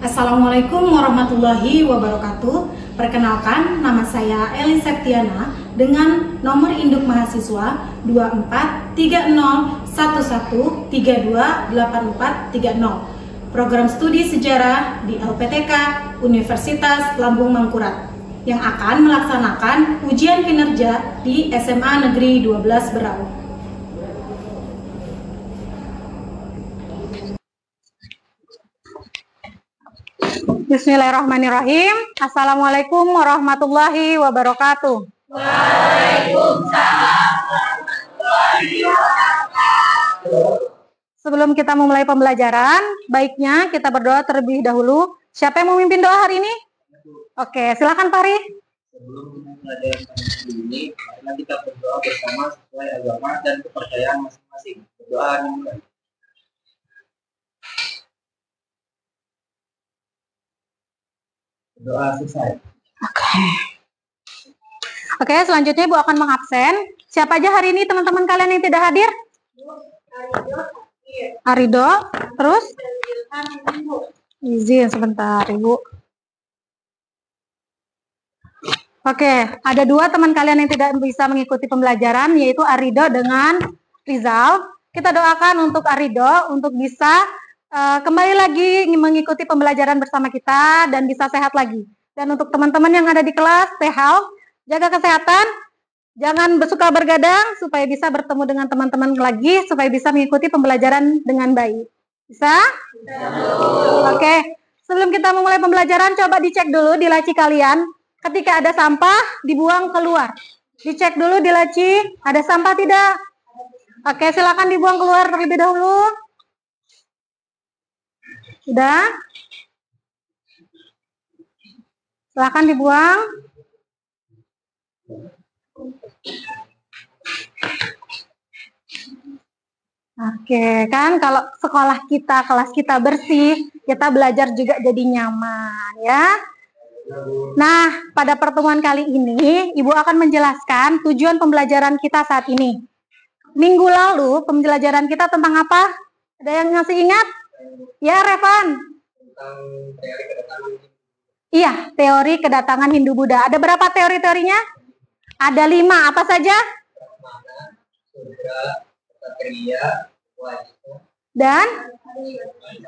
Assalamualaikum warahmatullahi wabarakatuh. Perkenalkan, nama saya Eli Septiana dengan nomor induk mahasiswa 243011328430. Program studi sejarah di LPTK Universitas Lambung Mangkurat yang akan melaksanakan ujian kinerja di SMA Negeri 12 Berau. Bismillahirrahmanirrahim. Assalamualaikum warahmatullahi wabarakatuh. Waalaikumsalam warahmatullahi wabarakatuh. Sebelum kita memulai pembelajaran, baiknya kita berdoa terlebih dahulu. Siapa yang memimpin doa hari ini? Oke, silakan Fahri. Sebelum kita mempelajari ini, marilah kita berdoa bersama sesuai agama dan kepercayaan masing-masing. Berdoa dimulai. Doa selesai. Oke, selanjutnya Ibu akan mengabsen. Siapa aja hari ini teman-teman kalian yang tidak hadir? Arido, terus? Izin sebentar, Ibu. Oke, ada dua teman kalian yang tidak bisa mengikuti pembelajaran, yaitu Arido dengan Rizal. Kita doakan untuk Arido untuk bisa kembali lagi mengikuti pembelajaran bersama kita dan bisa sehat lagi. Dan untuk teman-teman yang ada di kelas, stay healthy, jaga kesehatan, jangan suka bergadang supaya bisa bertemu dengan teman-teman lagi, supaya bisa mengikuti pembelajaran dengan baik. Bisa? Oke, sebelum kita memulai pembelajaran, coba dicek dulu di laci kalian. Ketika ada sampah, dibuang keluar. Dicek dulu di laci, ada sampah tidak? Oke, silakan dibuang keluar terlebih dahulu. Sudah? Silakan dibuang. Oke, kan kalau sekolah kita, kelas kita bersih, kita belajar juga jadi nyaman, ya. Nah, pada pertemuan kali ini, Ibu akan menjelaskan tujuan pembelajaran kita saat ini. Minggu lalu, pembelajaran kita tentang apa? Ada yang ngasih ingat? Ya, Revan. Iya, teori kedatangan Hindu-Buddha. Ada berapa teori-teorinya? Ada 5. Apa saja?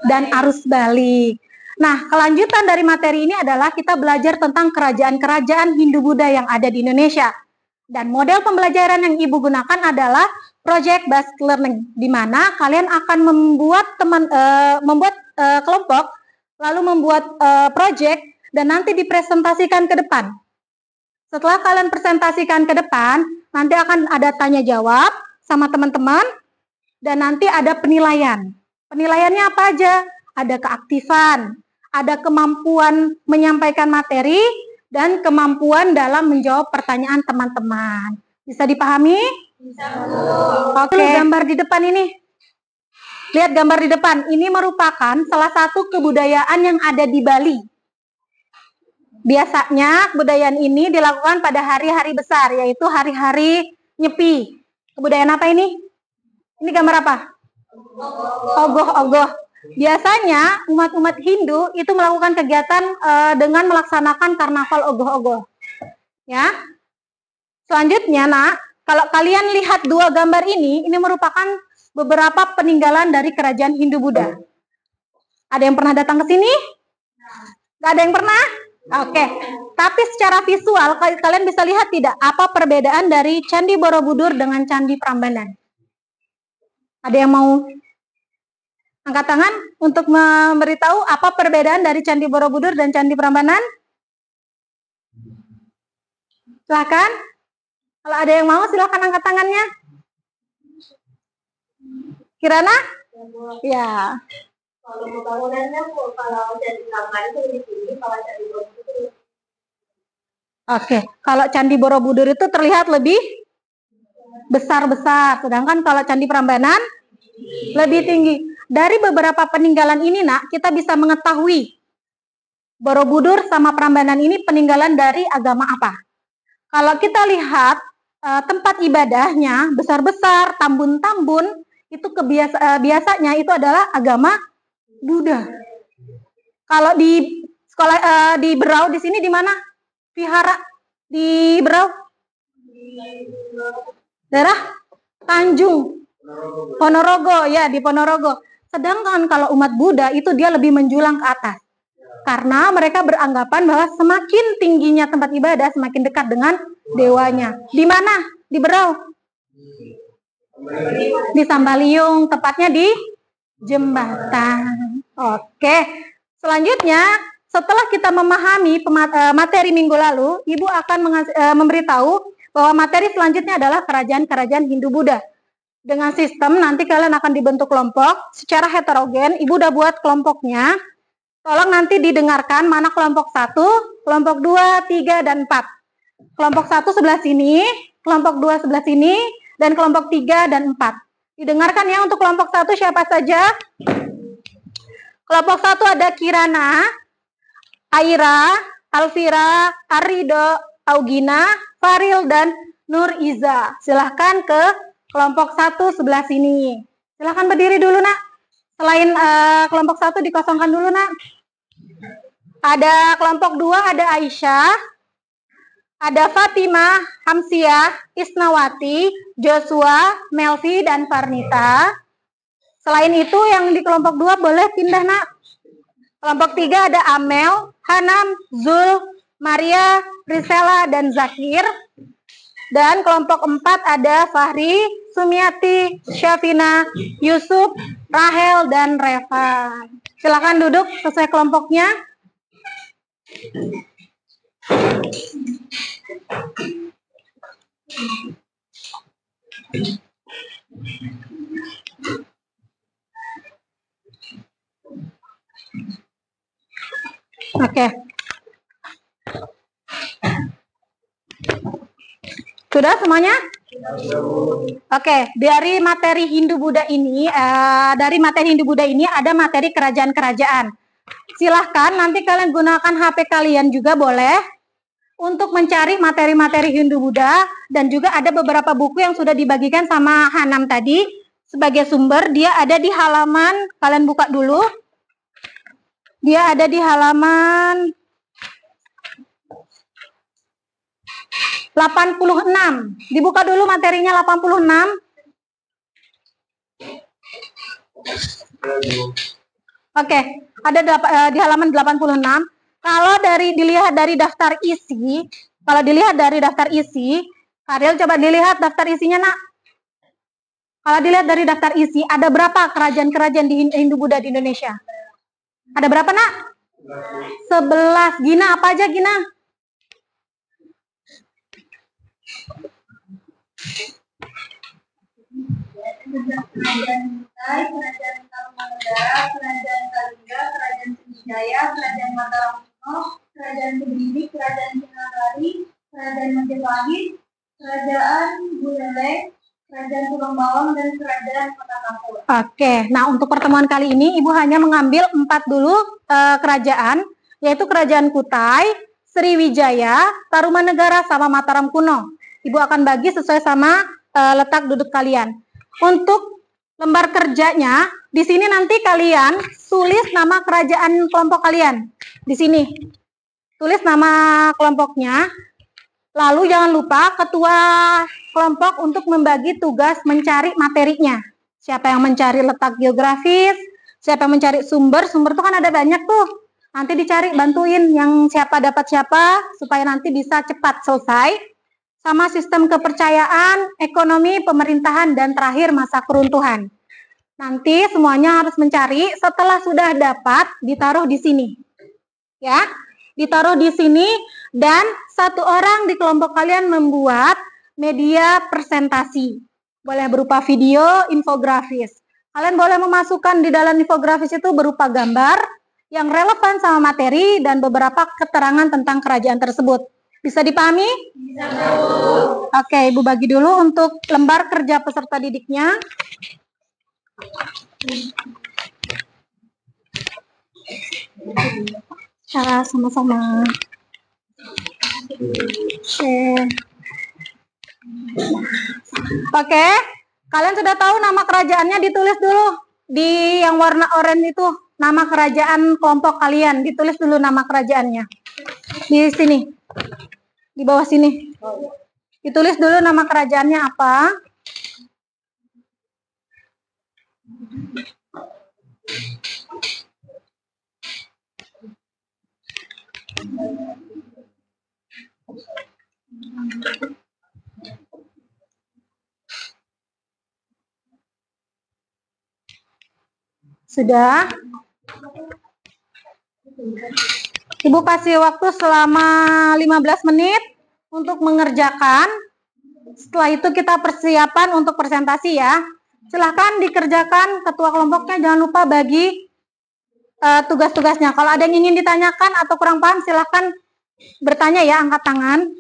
Dan arus balik. Nah, kelanjutan dari materi ini adalah kita belajar tentang kerajaan-kerajaan Hindu-Buddha yang ada di Indonesia. Dan model pembelajaran yang Ibu gunakan adalah project based learning, di mana kalian akan membuat kelompok, lalu membuat project dan nanti dipresentasikan ke depan. Setelah kalian presentasikan ke depan, nanti akan ada tanya jawab sama teman-teman dan nanti ada penilaian. Penilaiannya apa aja? Ada keaktifan, ada kemampuan menyampaikan materi dan kemampuan dalam menjawab pertanyaan teman-teman. Bisa dipahami? Oke, gambar di depan ini. Lihat gambar di depan. Ini merupakan salah satu kebudayaan yang ada di Bali. Biasanya kebudayaan ini dilakukan pada hari-hari besar, yaitu hari-hari Nyepi. Kebudayaan apa ini? Ini gambar apa? Ogoh-ogoh. Biasanya umat-umat Hindu itu melakukan kegiatan dengan melaksanakan karnaval ogoh-ogoh. Ya. Selanjutnya, Nak, kalau kalian lihat dua gambar ini merupakan beberapa peninggalan dari kerajaan Hindu-Buddha. Ada yang pernah datang ke sini? Nggak ada yang pernah? Oke. Tapi secara visual, kalian bisa lihat tidak apa perbedaan dari Candi Borobudur dengan Candi Prambanan? Ada yang mau angkat tangan untuk memberitahu apa perbedaan dari Candi Borobudur dan Candi Prambanan? Silakan. Kalau ada yang mau, silakan angkat tangannya. Kirana? Ya. Kalau pembangunannya, kalau Candi Prambanan itu di sini, kalau Candi Borobudur itu. Oke, kalau Candi Borobudur itu terlihat lebih besar-besar, sedangkan kalau Candi Prambanan lebih tinggi. Dari beberapa peninggalan ini, Nak, kita bisa mengetahui Borobudur sama Prambanan ini peninggalan dari agama apa. Kalau kita lihat tempat ibadahnya besar-besar, tambun-tambun, itu biasanya itu adalah agama Buddha. Kalau di sekolah di Berau di sini di mana? Vihara di Berau? Daerah Tanjung Ponorogo, ya, di Ponorogo. Sedangkan kalau umat Buddha itu dia lebih menjulang ke atas. Karena mereka beranggapan bahwa semakin tingginya tempat ibadah, semakin dekat dengan dewanya. Di mana? Di Berau? Di Sambaliung, tepatnya di Jembatan. Oke. Selanjutnya, setelah kita memahami materi minggu lalu, Ibu akan memberitahu bahwa materi selanjutnya adalah kerajaan-kerajaan Hindu-Buddha. Dengan sistem nanti kalian akan dibentuk kelompok secara heterogen. Ibu udah buat kelompoknya. Tolong nanti didengarkan mana kelompok 1, kelompok 2, 3, dan 4. Kelompok 1 sebelah sini, kelompok 2 sebelah sini, dan kelompok 3 dan 4. Didengarkan ya untuk kelompok 1 siapa saja? Kelompok 1 ada Kirana, Aira, Alvira, Arido, Augina, Faril, dan Nur Iza. Silahkan ke kelompok 1 sebelah sini. Silahkan berdiri dulu, nak. Selain kelompok 1 dikosongkan dulu, nak. Ada kelompok 2, ada Aisyah, ada Fatimah, Hamsiah, Isnawati, Joshua, Melvi, dan Farnita. Selain itu yang di kelompok 2 boleh pindah, nak. Kelompok 3 ada Amel, Hanam, Zul, Maria, Priscilla, dan Zakir. Dan kelompok 4 ada Fahri, Sumiati, Syafina, Yusuf, Rahel, dan Reva. Silakan duduk sesuai kelompoknya. Oke. Sudah semuanya? Oke, dari materi Hindu-Buddha ini, ada materi kerajaan-kerajaan. Silahkan nanti kalian gunakan HP kalian juga boleh untuk mencari materi-materi Hindu-Buddha, dan juga ada beberapa buku yang sudah dibagikan sama Hanam tadi sebagai sumber. Dia ada di halaman, kalian buka dulu. Dia ada di halaman 86. Dibuka dulu materinya 86. Oke, ada di halaman 86. Kalau dilihat dari daftar isi, Karel coba dilihat daftar isinya, nak. Kalau dilihat dari daftar isi, ada berapa kerajaan-kerajaan di Hindu-Buddha di Indonesia? Ada berapa, nak? 11. Gina, apa aja, Gina? Kerajaan Kutai, Kerajaan Tarumanegara, Kerajaan Kalinga, Kerajaan Sriwijaya, Kerajaan Mataram Kuno, Kerajaan Kediri, Kerajaan Singasari, Kerajaan Majapahit, Kerajaan Buleleng, Kerajaan Tulung Bawang, dan Kerajaan Kota Kampur. Oke, nah untuk pertemuan kali ini Ibu hanya mengambil 4 dulu kerajaan, yaitu Kerajaan Kutai, Sriwijaya, Tarumanegara, sama Mataram Kuno. Ibu akan bagi sesuai sama letak duduk kalian. Untuk lembar kerjanya, di sini nanti kalian tulis nama kerajaan kelompok kalian. Di sini. Tulis nama kelompoknya. Lalu jangan lupa ketua kelompok untuk membagi tugas mencari materinya. Siapa yang mencari letak geografis, siapa yang mencari sumber. Sumber itu kan ada banyak tuh. Nanti dicari, bantuin yang siapa dapat siapa, supaya nanti bisa cepat selesai. Sama sistem kepercayaan, ekonomi, pemerintahan, dan terakhir masa keruntuhan. Nanti semuanya harus mencari, setelah sudah dapat, ditaruh di sini. Ya, ditaruh di sini, dan satu orang di kelompok kalian membuat media presentasi. Boleh berupa video, infografis. Kalian boleh memasukkan di dalam infografis itu berupa gambar yang relevan sama materi dan beberapa keterangan tentang kerajaan tersebut. Bisa dipahami? Bisa, Bu. Oke, Ibu bagi dulu untuk lembar kerja peserta didiknya. Cara sama-sama. Oke, kalian sudah tahu nama kerajaannya, ditulis dulu di yang warna oranye itu. nama kerajaan kelompok kalian. Ditulis dulu nama kerajaannya. Di sini. Di bawah sini. Ditulis dulu nama kerajaannya apa. Sudah? Ibu kasih waktu selama 15 menit untuk mengerjakan. Setelah itu kita persiapan untuk presentasi ya. Silahkan dikerjakan, ketua kelompoknya jangan lupa bagi tugas-tugasnya. Kalau ada yang ingin ditanyakan atau kurang paham silahkan bertanya ya, angkat tangan.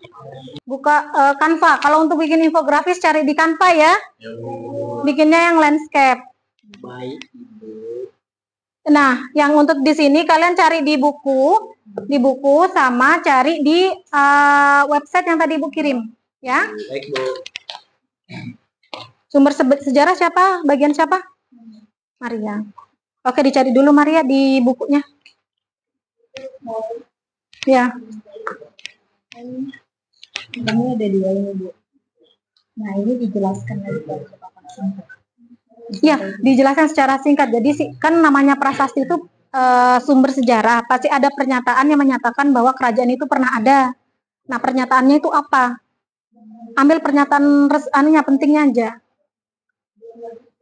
Buka Canva. Kalau untuk bikin infografis cari di Canva ya. Bikinnya yang landscape. Baik. Nah, yang untuk di sini kalian cari di buku sama cari di website yang tadi Ibu kirim, ya. Baik, Bu. Sumber sejarah siapa? Bagian siapa? Maria. Oke, dicari dulu Maria di bukunya. Ya. Ini ada dua ini, Bu. Nah, ini dijelaskan lagi. Ya, dijelaskan secara singkat. Jadi kan namanya prasasti itu sumber sejarah. Pasti ada pernyataan yang menyatakan bahwa kerajaan itu pernah ada. Nah, pernyataannya itu apa? Ambil pernyataan pentingnya aja.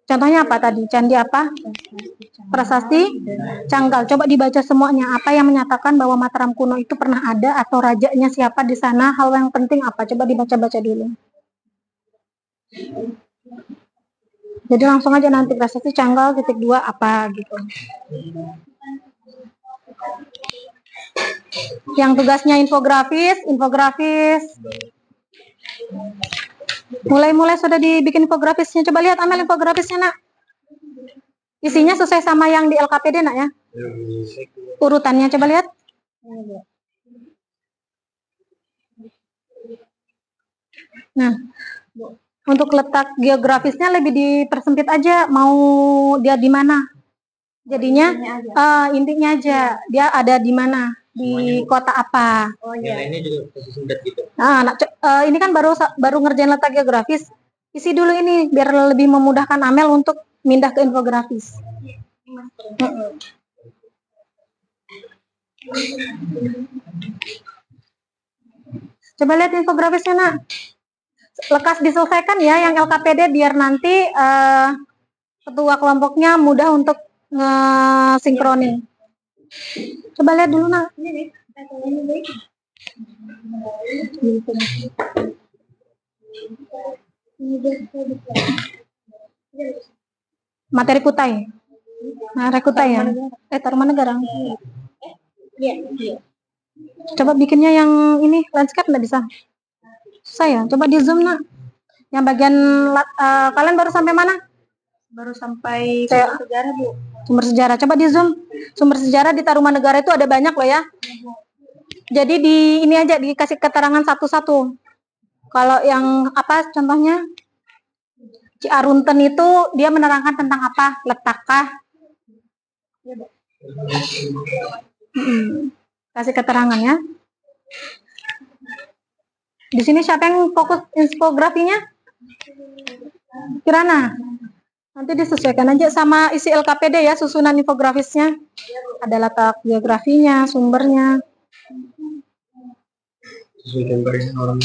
Contohnya apa tadi? Candi apa? Prasasti Canggal. Coba dibaca semuanya. Apa yang menyatakan bahwa Mataram kuno itu pernah ada atau rajanya siapa di sana? Hal yang penting apa? Coba dibaca-baca dulu. Jadi langsung aja nanti prasasti Canggal titik 2 apa gitu. Yang tugasnya infografis. Mulai sudah dibikin infografisnya. Coba lihat Amel infografisnya nak. Isinya sesuai sama yang di LKPD nak ya. Urutannya coba lihat. Nah, untuk letak geografisnya lebih dipersempit aja. Mau dia di mana? Jadinya intinya aja. Dia ada di mana? Di kota apa? Oh iya. Yang lainnya juga posisi gitu. Nah, ini kan baru ngerjain letak geografis. Isi dulu ini biar lebih memudahkan Amel untuk pindah ke infografis. Coba lihat infografisnya nak. Lekas diselesaikan ya yang LKPD biar nanti ketua kelompoknya mudah untuk nge-sinkronin. Coba lihat dulu nak. Materi Kutai. Materi Kutai ya. Tarumanegara. Coba bikinnya yang ini landscape nggak bisa. Susah ya. Coba di zoom nak. Yang bagian kalian baru sampai mana? Baru sampai sumber sejarah, Bu. Sumber sejarah. Coba di zoom. Sumber sejarah di Tarumanegara itu ada banyak loh ya. Jadi di ini aja dikasih keterangan satu-satu. Kalau yang apa contohnya? Ciarunten itu dia menerangkan tentang apa? Letakkah? Kasih keterangan ya. Di sini siapa yang fokus infografinya? Kirana. Nanti disesuaikan aja sama isi LKPD ya, susunan infografisnya. Ada letak geografinya, sumbernya. Sesuaikan barisan orang.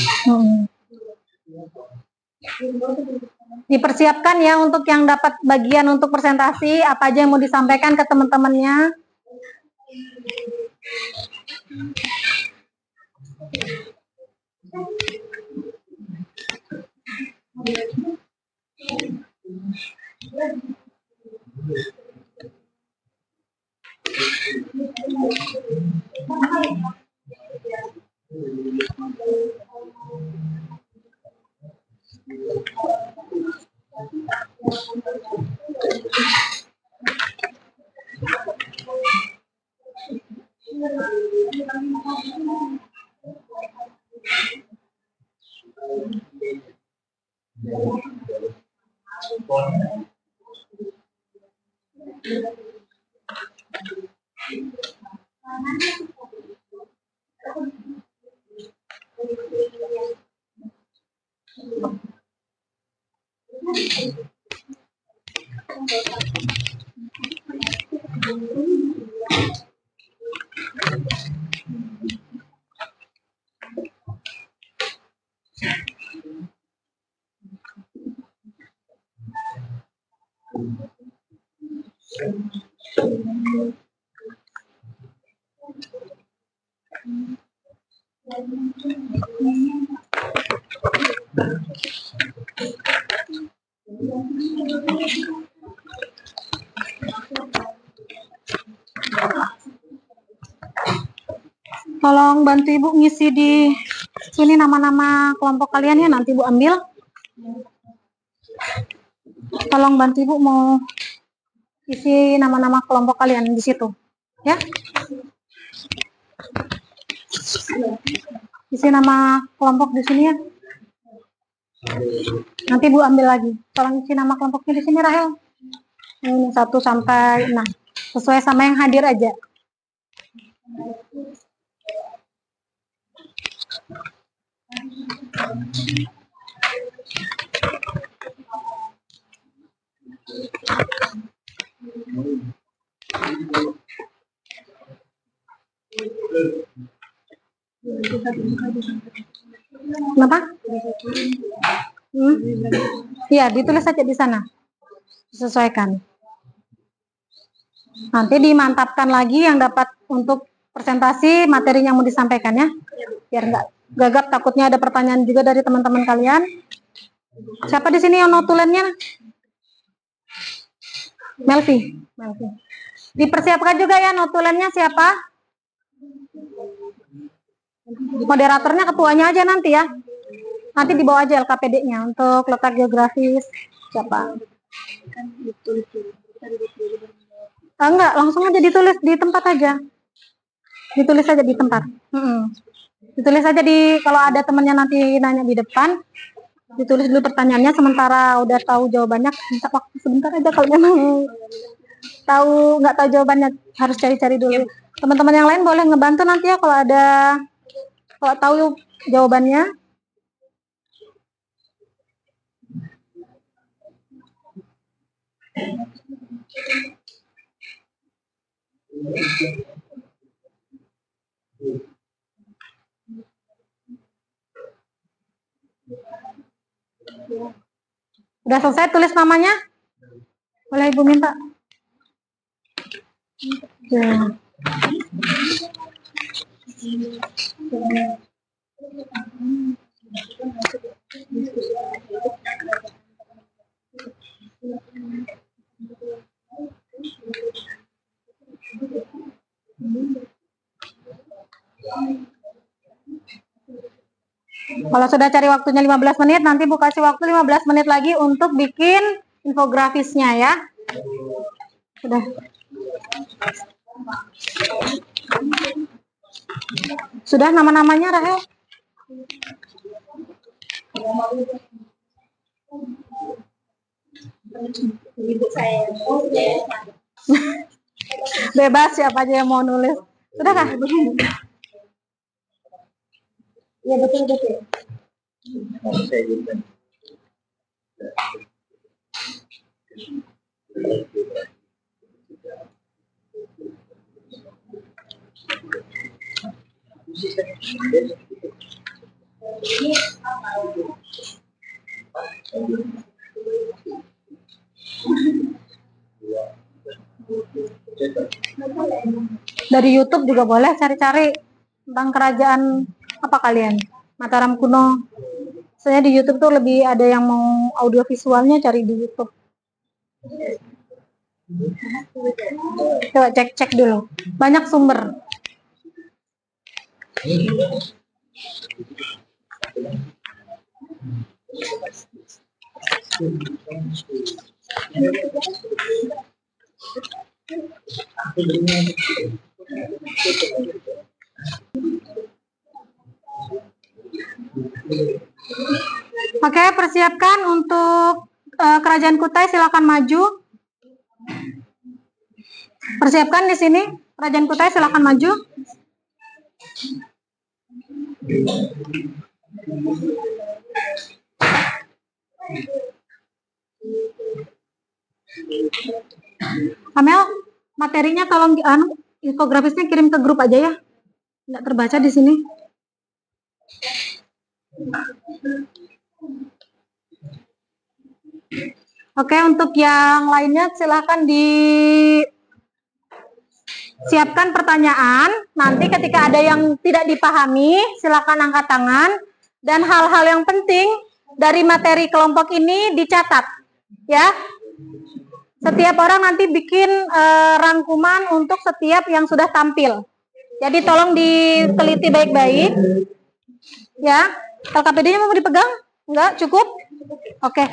Dipersiapkan ya untuk yang dapat bagian untuk presentasi, apa aja yang mau disampaikan ke teman-temannya. Tolong bantu Ibu ngisi di sini nama-nama kelompok kalian ya, nanti Ibu ambil. Tolong bantu Ibu mau isi nama-nama kelompok kalian di situ, ya. Isi nama kelompok di sini ya. Nanti Bu ambil lagi. Tolong isi nama kelompoknya di sini, Rahel. Ini 1 sampai 6. Sesuai sama yang hadir aja. Kenapa? Iya, ditulis saja di sana. Disesuaikan. Nanti dimantapkan lagi yang dapat untuk presentasi materi yang mau disampaikan ya. Biar nggak gagap, takutnya ada pertanyaan juga dari teman-teman kalian. Siapa di sini yang notulennya? Melvi. Dipersiapkan juga ya notulennya siapa? Moderatornya ketuanya aja nanti ya. Nanti dibawa aja LKPD-nya untuk letak geografis siapa? Enggak, langsung aja ditulis di tempat aja. Ditulis aja di tempat. Ditulis aja kalau ada temennya nanti nanya di depan, ditulis dulu pertanyaannya, sementara udah tahu jawabannya, minta waktu sebentar aja kalau memang nggak tahu jawabannya, harus cari-cari dulu. Teman-teman yang lain boleh ngebantu nanti ya kalau tahu jawabannya. Udah selesai tulis namanya? Boleh Ibu minta? Ya. Kalau sudah cari waktunya 15 menit, nanti Bu kasih waktu 15 menit lagi untuk bikin infografisnya ya. Sudah nama-namanya Rahel? Bebas siapa aja yang mau nulis. Sudah kah? Iya betul. Dari YouTube juga boleh cari-cari tentang kerajaan apa kalian, Mataram kuno. Saya di YouTube tuh lebih ada yang mau audio visualnya, cari di YouTube. Coba cek dulu, banyak sumber. Oke, persiapkan untuk Kerajaan Kutai, silakan maju. Persiapkan di sini. Kerajaan Kutai silakan maju. Amel, materinya tolong infografisnya kirim ke grup aja ya. Nggak terbaca di sini. Oke, untuk yang lainnya silahkan disiapkan pertanyaan. Nanti ketika ada yang tidak dipahami, silahkan angkat tangan. Dan hal-hal yang penting dari materi kelompok ini dicatat, ya. Setiap orang nanti bikin rangkuman untuk setiap yang sudah tampil. Jadi tolong diteliti baik-baik, ya. LKPD-nya mau dipegang? Enggak, cukup? Oke.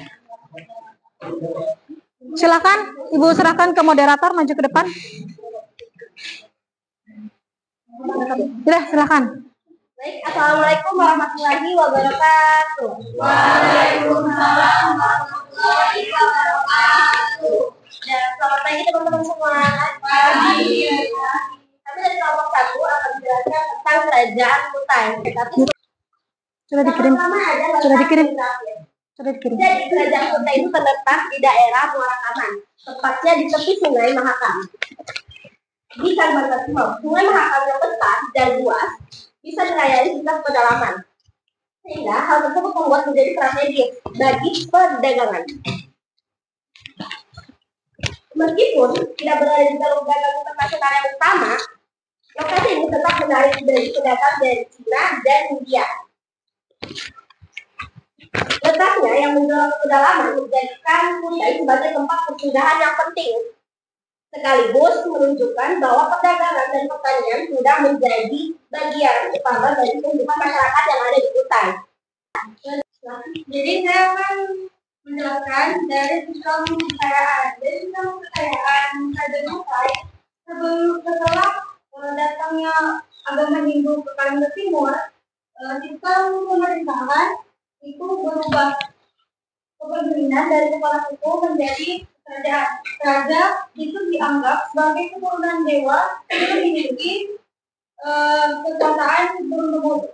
Silakan, Ibu serahkan ke moderator, maju ke depan. Sudah, silakan. Baik, Assalamualaikum warahmatullahi wabarakatuh. Waalaikumsalam warahmatullahi wabarakatuh. Dan selamat pagi teman-teman semua. Pagi. Kami dari kelompok 1 akan menjelaskan tentang Kerajaan Kutai. Sudah dikirim. Sudah dikirim. Sudah dikirim. Jadi Kerajaan Kutai itu terletak di daerah Muara Kaman, tepatnya di tepi Sungai Mahakam. Di Kalimantan Timur, Sungai Mahakam yang besar dan luas bisa dirayai hingga pedalaman, sehingga hal tersebut membuat menjadi strategis bagi perdagangan. Meskipun tidak berada di jalur dagang internasional yang utama, lokasi ini tetap menarik dari pedagang dari Cina dan India. Letaknya yang menjual ke pedalaman menjadikan Kutai sebagai tempat persinggahan yang penting, sekaligus menunjukkan bahwa perdagangan dan pertanian sudah menjadi bagian utama dari kehidupan masyarakat yang ada di Kutai. Jadi saya akan menjelaskan dari sistem kekayaan. Dari sistem kekayaan Kerajaan Kutai setelah datangnya agama Hindu ke Kalimantan Timur, sistem pemerintahan itu berubah kepemimpinan dari kepala suku menjadi kerajaan. Raja itu dianggap sebagai keturunan dewa yang memiliki kekuasaan turun-temurun.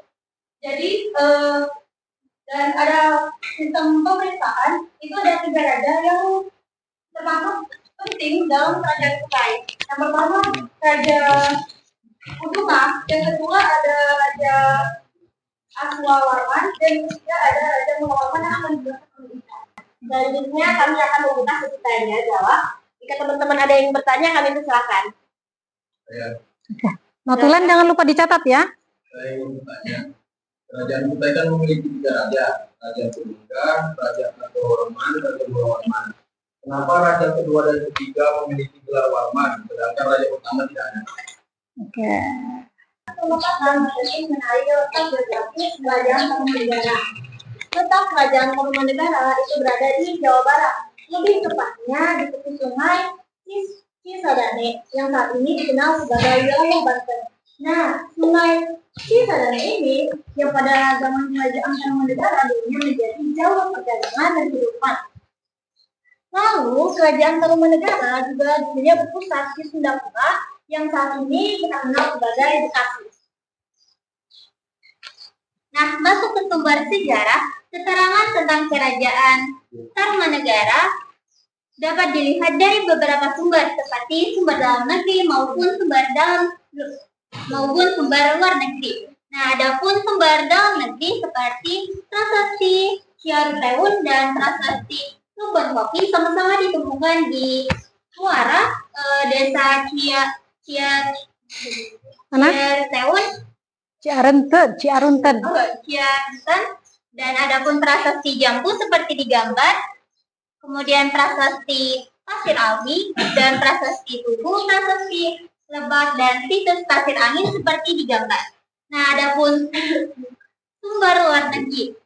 Jadi dan ada sistem pemerintahan itu ada 3 raja yang termasuk penting dalam kerajaan Kutai. Yang pertama Raja Kutuka, yang kedua ada Raja Aswawarman, dan yang ketiga ada Raja Mulawarman yang akan dijelaskan pemerintahan. Selanjutnya kami akan membuka sesi tanya jawab. Jika teman-teman ada yang bertanya, kami persilakan. Notulen jangan lupa dicatat ya. Saya ingin bertanya, Kerajaan Kutai kan memiliki 3 raja, Raja Kuninga, Raja Aswawarman, Raja Mulawarman. Kenapa raja kedua dan ketiga memiliki gelar Warman, sedangkan raja utama tidak ada? Oke. Merupakan bagian menarik letak geografis Kerajaan Tarumanegara. Letak Kerajaan Tarumanegara itu berada di Jawa Barat, lebih tepatnya di tepi sungai Cisadane yang saat ini dikenal sebagai wilayah Banten. Nah, sungai Cisadane ini yang pada zaman Kerajaan Tarumanegara dulunya menjadi jalur perdagangan dan kehidupan. Lalu Kerajaan Tarumanegara juga dulunya berpusat di Sundapura yang saat ini kita kenal sebagai Bekasi. Nah, masuk ke sumber sejarah, keterangan tentang Kerajaan Tarumanegara dapat dilihat dari beberapa sumber seperti sumber dalam negeri maupun sumber luar negeri. Nah, adapun sumber dalam negeri seperti Prasasti Ciarutewun dan Prasasti Lubon Kopi sama-sama ditemukan di Muara, desa Ciarunten, Ciarunten. Dan adapun prasasti Jambu seperti digambar, kemudian prasasti Pasir Alwi dan prasasti Tugu, prasasti Lebak dan situs Pasir Angin seperti digambar. Nah, adapun sumber luar negeri,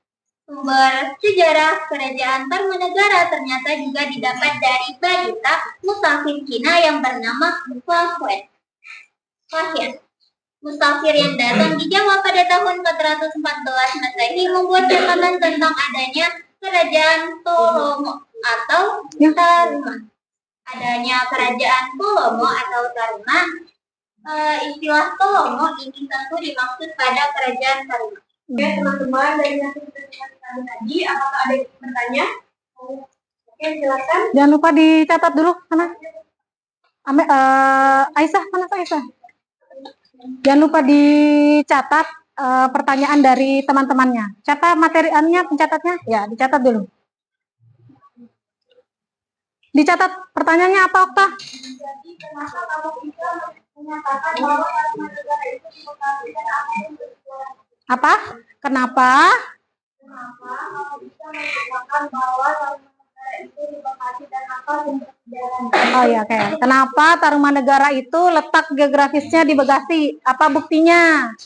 sumber sejarah Kerajaan Tarumanegara ternyata juga didapat dari Bayuta musafir Cina yang bernama Fahian. Musafir yang datang di Jawa pada tahun 414 Masehi membuat catatan tentang adanya Kerajaan Toromo atau Taruman. adanya kerajaan Tolomo atau Taruna, istilah Tolomo ini tentu dimaksud pada kerajaan Taruna. Oke teman-teman, dari yang kita diskusikan tadi, apakah ada yang bertanya? Oke silakan. Jangan lupa dicatat dulu, mana? Aisyah, mana Aisyah? Jangan lupa dicatat pertanyaan dari teman-temannya. Catat materialnya, pencatatnya, ya dicatat dulu. Dicatat pertanyaannya apa, Okta? Jadi kenapa kamu bisa menyatakan bahwa negara itu demokrasi dan apa yang bersuara? Apa? Kenapa? Kenapa kamu bisa menyatakan bahwa negara itu demokrasi dan apa yang bersejarah? Oh ya, oke. Kenapa Tarumanegara itu letak geografisnya di Bekasi? Apa buktinya?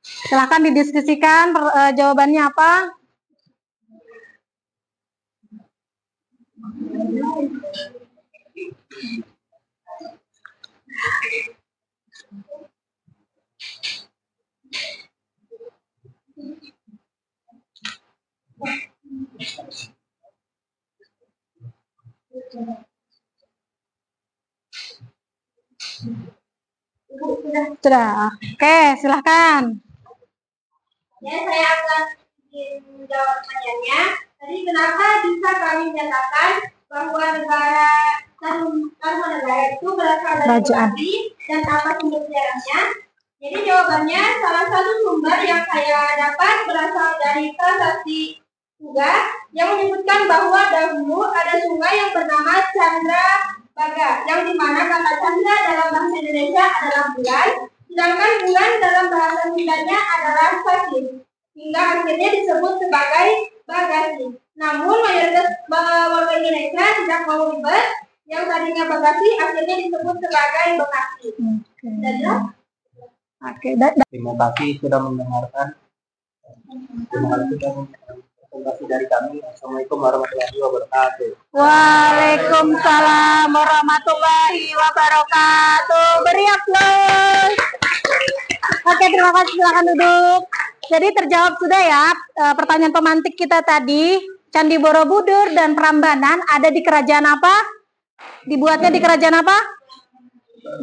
Silahkan didiskusikan jawabannya apa? Sudah. Oke, silahkan. Ya, saya akan menjawab pertanyaannya. Tadi kenapa bisa kami menyatakan bahwa negara Tarumanegara itu berasal dari Bekasi dan apa sumber sejarahnya? Jadi jawabannya salah satu sumber yang saya dapat berasal dari prasasti Tugas yang menyebutkan bahwa dahulu ada sungai yang bernama Chandrabaga, yang dimana kata Chandra dalam bahasa Indonesia adalah bulan, sedangkan bulan dalam bahasa Sundanya adalah Sakit, hingga akhirnya disebut sebagai Bagasi. Namun mayoritas warga Indonesia tidak mau ribet, yang tadinya Bagasi akhirnya disebut sebagai Bekasi. Terima kasih sudah mendengarkan. Terima kasih sudah mendengarkan dari kami. Assalamualaikum warahmatullahi wabarakatuh. Waalaikumsalam warahmatullahi wabarakatuh. Beri aplaus. Oke, terima kasih. Silakan duduk. Jadi terjawab sudah ya pertanyaan pemantik kita tadi. Candi Borobudur dan Prambanan ada di kerajaan apa? Dibuatnya di kerajaan apa?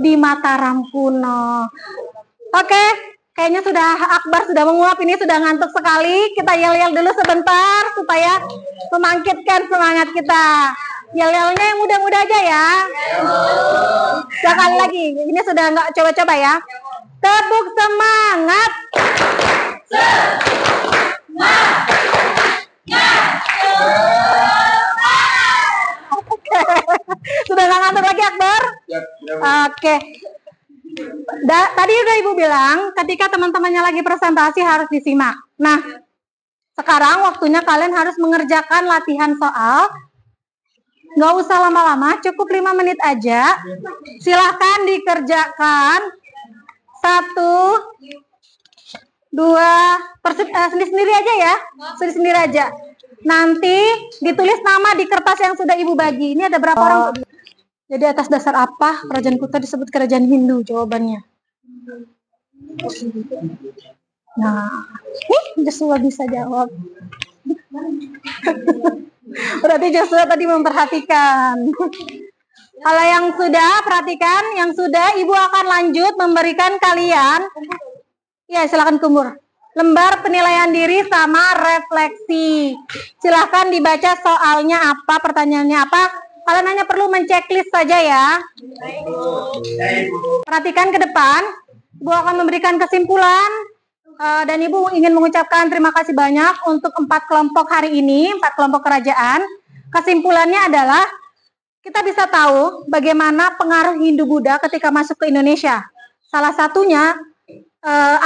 Di Mataram kuno. Oke, kayaknya Akbar sudah menguap, ini sudah ngantuk sekali. Kita yel-yel dulu sebentar supaya membangkitkan semangat kita. Yel-yelnya yang muda-muda aja ya. Sekali lagi, ini sudah nggak coba-coba ya. Tepuk semangat. Sudah nggak ngantuk lagi Akbar? Oke. Tadi udah Ibu bilang, ketika teman-temannya lagi presentasi harus disimak. Nah, sekarang waktunya kalian harus mengerjakan latihan soal. Nggak usah lama-lama, cukup 5 menit aja. Silahkan dikerjakan. 1, 2, sendiri-sendiri aja ya. Sendiri-sendiri aja. Nanti ditulis nama di kertas yang sudah Ibu bagi. Ini ada berapa orang? Jadi atas dasar apa kerajaan Kuta disebut kerajaan Hindu? Jawabannya. Nah, Joshua bisa jawab. Berarti Joshua tadi memperhatikan. Kalau yang sudah perhatikan, yang sudah Ibu akan lanjut memberikan kalian. Ya, silakan kumur. Lembar penilaian diri sama refleksi. Silahkan dibaca soalnya apa, pertanyaannya apa. Kalian hanya perlu menceklis saja ya. Perhatikan ke depan. Ibu akan memberikan kesimpulan. Dan Ibu ingin mengucapkan terima kasih banyak untuk 4 kelompok hari ini, 4 kelompok kerajaan. Kesimpulannya adalah kita bisa tahu bagaimana pengaruh Hindu-Buddha ketika masuk ke Indonesia. Salah satunya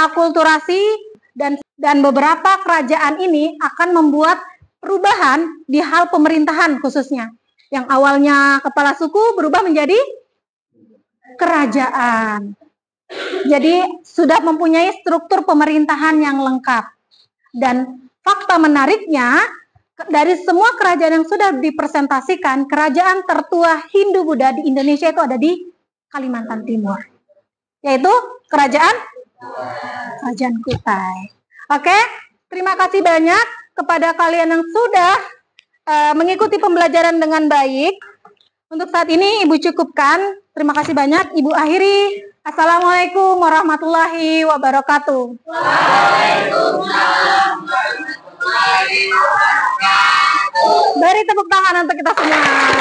akulturasi dan beberapa kerajaan ini akan membuat perubahan di hal pemerintahan khususnya. Yang awalnya kepala suku berubah menjadi kerajaan. Jadi sudah mempunyai struktur pemerintahan yang lengkap. Dan fakta menariknya, dari semua kerajaan yang sudah dipresentasikan, kerajaan tertua Hindu-Buddha di Indonesia itu ada di Kalimantan Timur. Yaitu kerajaan Kutai. Oke, terima kasih banyak kepada kalian yang sudah mengikuti pembelajaran dengan baik. Untuk saat ini Ibu cukupkan. Terima kasih banyak. Ibu akhiri. Assalamualaikum warahmatullahi wabarakatuh. Waalaikumsalam warahmatullahi wabarakatuh. Beri tepuk tangan untuk kita semua.